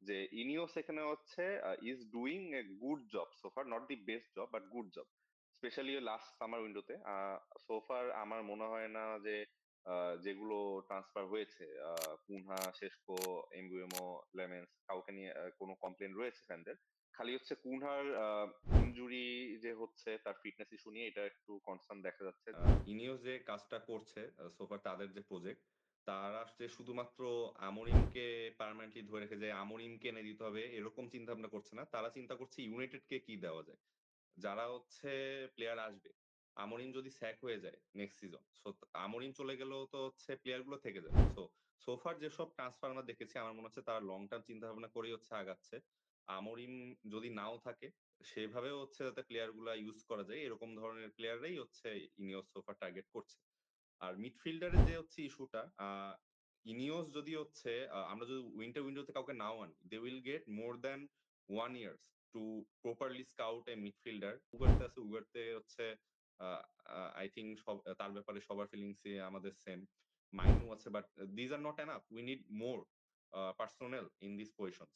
যে ইনিওস এখানে হচ্ছে is doing a good job so far, not the best job but good job, specially last summer উইন্ডোতে। So far আমার মনে হয় না যে যেগুলো ট্রান্সফার হয়েছে, কুনহা, শেষকো, এমবুয়েমো, লেমেন্স, কাউকে নিয়ে কোনো কমপ্লেন রয়েছে ফ্যানদের। খালি হচ্ছে কুনহার ইনজুরি যে হচ্ছে, তার ফিটনেস ইস্যু নিয়ে এটা একটু কনসার্ন দেখা যাচ্ছে। ইনিওস যে কাজটা করছে সোফার, তাদের যে প্রজেক্ট, তারা যে শুধুমাত্র আমরিমকে পার্মানেন্টলি ধরে রেখে যে আমরিমকে এনে দিতে হবে এরকম চিন্তা ভাবনা করছে না, তারা চিন্তা করছে ইউনাইটেডকে কি দেওয়া যায়, যারা হচ্ছে প্লেয়ার আসবে। আমরিম যদি স্যাক হয়ে যায় নেক্সট সিজন, সো আমরিম চলে গেলেও তো হচ্ছে প্লেয়ার গুলো থেকে যাবে। সো সোফার যেসব ট্রান্সফার আমরা দেখেছি, আমার মনে হচ্ছে তারা লং টার্ম চিন্তা ভাবনা করেই হচ্ছে আগাচ্ছে। আমরিম যদি নাও থাকে, সেভাবেও হচ্ছে যাতে প্লেয়ার গুলা ইউজ করা যায়, এরকম ধরনের প্লেয়াররাই হচ্ছে ইনিওস সোফা টার্গেট করছে। আর মিডফিল্ডারের যে হচ্ছে ইস্যুটা, ইনিওস যদি হচ্ছে আমরা যদি উইন্টার উইন্ডোতে কাউকে নাও আনি, they will get more than 1 years to properly scout a midfielder. Ugarte আছে, উগারতে হচ্ছে আই থিঙ্ক সব তার ব্যাপারে সবার ফিলিংস আমাদের সেম। মাইনু আছে, but these are not enough, we need more personnel in this positions.